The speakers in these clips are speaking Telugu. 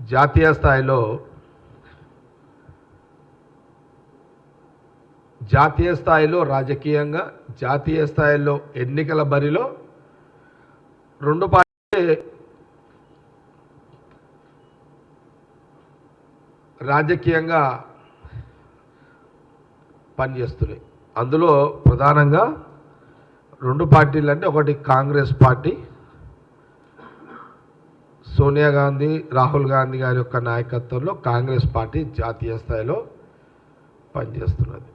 జాతీయ స్థాయిలో రాజకీయంగా జాతీయ స్థాయిలో ఎన్నికల బరిలో రెండు పార్టీలు రాజకీయంగా పనిచేస్తున్నాయి. అందులో ప్రధానంగా రెండు పార్టీలు అంటే ఒకటి కాంగ్రెస్ పార్టీ, సోనియా గాంధీ రాహుల్ గాంధీ గారి యొక్క నాయకత్వంలో కాంగ్రెస్ పార్టీ జాతీయ స్థాయిలో పనిచేస్తున్నది.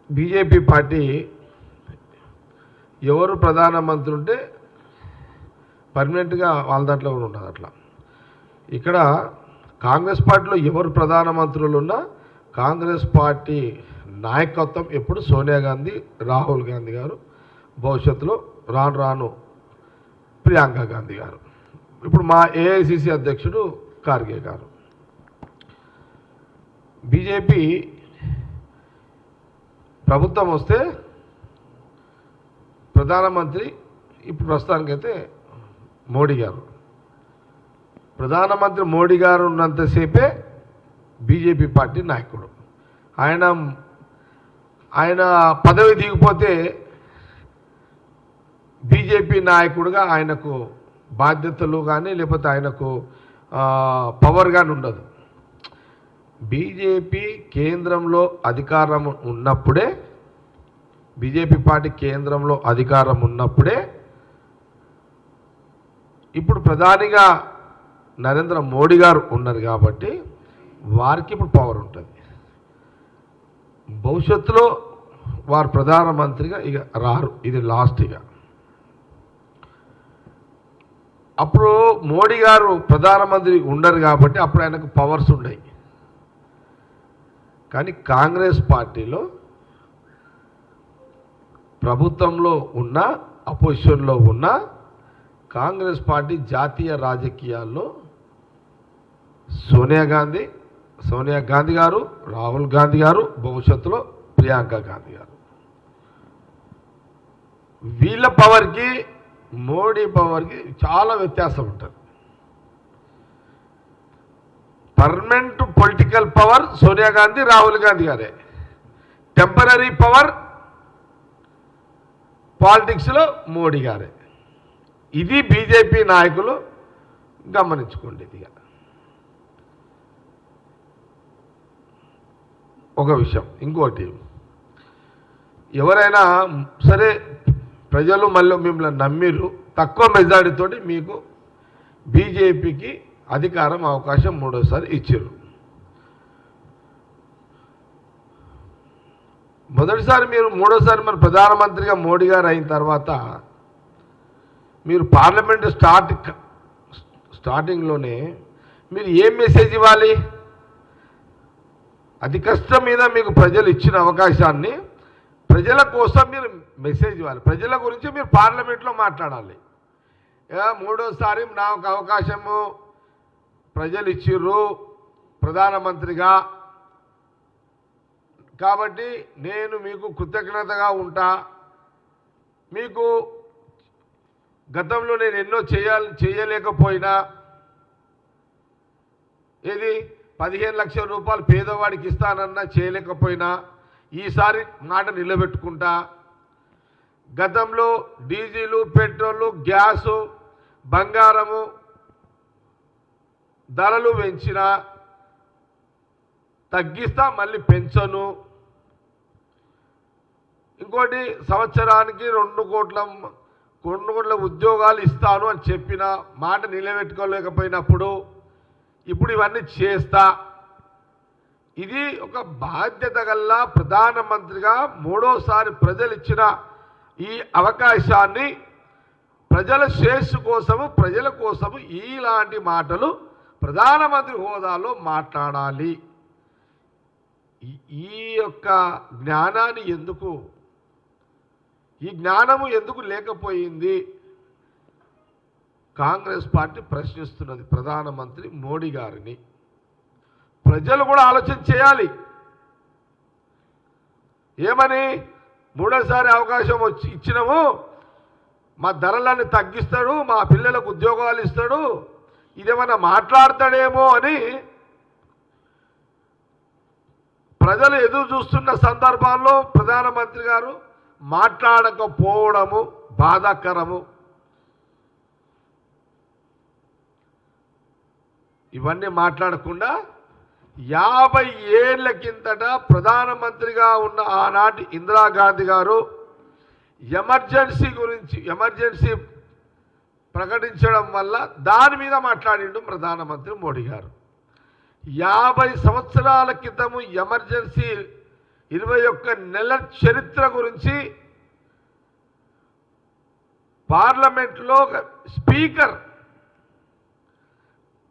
బీజేపీ పార్టీ ఎవరు ప్రధానమంత్రి ఉంటే పర్మనెంట్గా వాళ్ళ దాంట్లో కూడా ఉంటుంది. అట్లా ఇక్కడ కాంగ్రెస్ పార్టీలో ఎవరు ప్రధానమంత్రులు ఉన్నా కాంగ్రెస్ పార్టీ నాయకత్వం ఎప్పుడు సోనియా గాంధీ రాహుల్ గాంధీ గారు, భవిష్యత్తులో రాను ప్రియాంక గాంధీ గారు, ఇప్పుడు మా ఏఐసిసి అధ్యక్షుడు ఖార్గే గారు. బీజేపీ ప్రభుత్వం వస్తే ప్రధానమంత్రి ఇప్పుడు ప్రస్తుతానికైతే మోడీ గారు. ప్రధానమంత్రి మోడీ గారు ఉన్నంతసేపే బీజేపీ పార్టీ నాయకుడు. ఆయన పదవి దిగిపోతే బీజేపీ నాయకుడిగా ఆయనకు బాధ్యతలు కానీ లేకపోతే ఆయనకు పవర్ కానీ ఉండదు. బీజేపీ కేంద్రంలో అధికారం ఉన్నప్పుడే, బీజేపీ పార్టీ కేంద్రంలో అధికారం ఉన్నప్పుడే ఇప్పుడు ప్రధానిగా నరేంద్ర మోడీ గారు ఉన్నారు కాబట్టి వారికి ఇప్పుడు పవర్ ఉంటుంది. భవిష్యత్తులో వారు ప్రధానమంత్రిగా ఇక రారు, ఇది లాస్ట్. ఇక అప్పుడు మోడీ గారు ప్రధానమంత్రి ఉండరు కాబట్టి అప్పుడు ఆయనకు పవర్స్ ఉన్నాయి. కానీ కాంగ్రెస్ పార్టీలో ప్రభుత్వంలో ఉన్న అపోజిషన్లో ఉన్న కాంగ్రెస్ పార్టీ జాతీయ రాజకీయాల్లో సోనియా గాంధీ గారు, రాహుల్ గాంధీ గారు, భవిష్యత్తులో ప్రియాంక గాంధీ గారు, వీళ్ళ పవర్కి మోడీ పవర్కి చాలా వ్యత్యాసం ఉంటుంది. Permanent political power Sonia Gandhi Rahul Gandhi గారే, టెంపరీ పవర్ పాలిటిక్స్లో మోడీ గారే. ఇది బీజేపీ నాయకులు గమనించుకోండి. ఇదిగా ఒక విషయం. ఇంకోటి, ఎవరైనా సరే ప్రజలు మళ్ళీ మిమ్మల్ని నమ్మిరు, తక్కువ మెజారిటీతోటి మీకు బీజేపీకి అధికారం అవకాశం మూడోసారి ఇచ్చారు. మూడోసారి మన ప్రధానమంత్రిగా మోడీ గారు అయిన తర్వాత మీరు పార్లమెంటు స్టార్టింగ్లోనే మీరు ఏం మెసేజ్ ఇవ్వాలి? అతి కష్టం మీద మీకు ప్రజలు ఇచ్చిన అవకాశాన్ని ప్రజల కోసం మీరు మెసేజ్ ఇవ్వాలి. ప్రజల గురించి మీరు పార్లమెంట్లో మాట్లాడాలి. మూడోసారి నాకు అవకాశము ప్రజలు ఇచ్చిర్రు ప్రధానమంత్రిగా, కాబట్టి నేను మీకు కృతజ్ఞతగా ఉంటా. మీకు గతంలో నేను ఎన్నో చేయలేకపోయినా, ఏది 15 లక్షల రూపాయలు పేదవాడికి ఇస్తానన్నా చేయలేకపోయినా ఈసారి మాట నిలబెట్టుకుంటా. గతంలో డీజిలు, పెట్రోలు, గ్యాసు, బంగారము ధరలు పెంచినా తగ్గిస్తా, మళ్ళీ పెంచను. ఇంకోటి, సంవత్సరానికి 2 కోట్ల ఉద్యోగాలు ఇస్తాను అని చెప్పిన మాట నిలబెట్టుకోలేకపోయినప్పుడు ఇప్పుడు ఇవన్నీ చేస్తా. ఇది ఒక బాధ్యత గల ప్రధానమంత్రిగా మూడోసారి ప్రజలు ఇచ్చిన ఈ అవకాశాన్ని ప్రజల శ్రేయస్సు కోసము, ప్రజల కోసము ఇలాంటి మాటలు ప్రధానమంత్రి హోదాలో మాట్లాడాలి. ఈ యొక్క జ్ఞానాన్ని ఈ జ్ఞానము ఎందుకు లేకపోయింది? కాంగ్రెస్ పార్టీ ప్రశ్నిస్తున్నది ప్రధానమంత్రి మోడీ గారిని. ప్రజలు కూడా ఆలోచన చేయాలి. ఏమని? మూడోసారి అవకాశం ఇచ్చినాము, మా ధరలను తగ్గిస్తాడు, మా పిల్లలకు ఉద్యోగాలు ఇస్తాడు, ఇదేమన్నా మాట్లాడతాడేమో అని ప్రజలు ఎదురు చూస్తున్న సందర్భాల్లో ప్రధానమంత్రి గారు మాట్లాడకపోవడము బాధాకరము. ఇవన్నీ మాట్లాడకుండా 50 ఏళ్ల కిందట ప్రధానమంత్రిగా ఉన్న ఆనాటి ఇందిరాగాంధీ గారు ఎమర్జెన్సీ ప్రకటించడం వల్ల దాని మీద మాట్లాడిండు ప్రధానమంత్రి మోడీ గారు. 50 సంవత్సరాల క్రితము ఎమర్జెన్సీ 21 నెలల చరిత్ర గురించి పార్లమెంట్లో స్పీకర్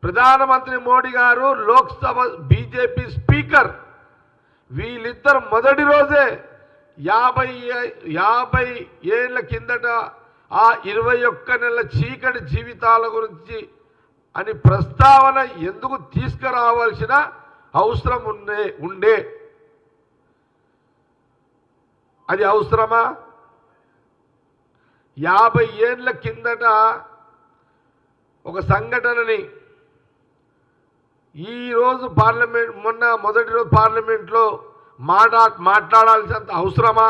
ప్రధానమంత్రి మోడీ గారు, లోక్సభ బీజేపీ స్పీకర్ వీళ్ళిద్దరు మొదటి రోజే 50 ఏళ్ల కిందట ఆ 21 నెలల చీకటి జీవితాల గురించి అని ప్రస్తావన ఎందుకు తీసుకురావాల్సిన అవసరం ఉండే అది అవసరమా? 50 ఏళ్ల కిందట ఒక సంఘటనని ఈరోజు మొదటి రోజు పార్లమెంట్లో మాట్లాడాల్సినంత అవసరమా?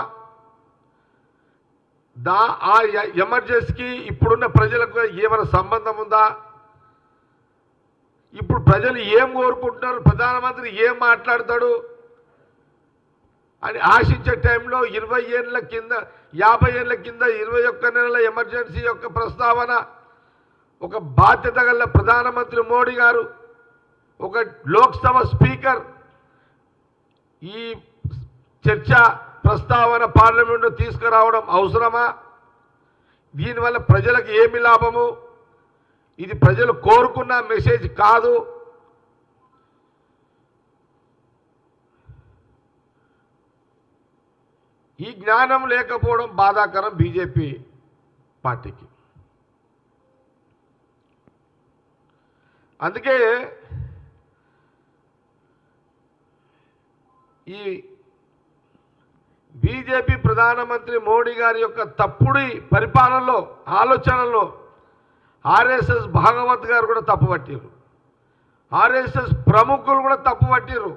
ఆ ఎమర్జెన్సీకి ఇప్పుడున్న ప్రజలకు ఏమైనా సంబంధం ఉందా? ఇప్పుడు ప్రజలు ఏం కోరుకుంటున్నారు, ప్రధానమంత్రి ఏం మాట్లాడతాడు అని ఆశించే టైంలో 20 ఏళ్ల కింద 50 ఏళ్ల కింద 21 నెలల ఎమర్జెన్సీ యొక్క ప్రస్తావన ఒక బాధ్యత గల ప్రధానమంత్రి మోడీ గారు, ఒక లోక్సభ స్పీకర్ ఈ చర్చ ప్రస్తావన పార్లమెంట్లో తీసుకురావడం అవసరమా? దీనివల్ల ప్రజలకు ఏమి లాభము? ఇది ప్రజలు కోరుకున్న మెసేజ్ కాదు. ఈ జ్ఞానం లేకపోవడం బాధాకరం బీజేపీ పార్టీకి. అందుకే ఈ బీజేపీ ప్రధానమంత్రి మోడీ గారి యొక్క తప్పుడి పరిపాలనలో ఆలోచనలో ఆర్ఎస్ఎస్ భాగవత్ గారు కూడా తప్పుపట్టారు, ఆర్ఎస్ఎస్ ప్రముఖులు కూడా తప్పుపట్టారు.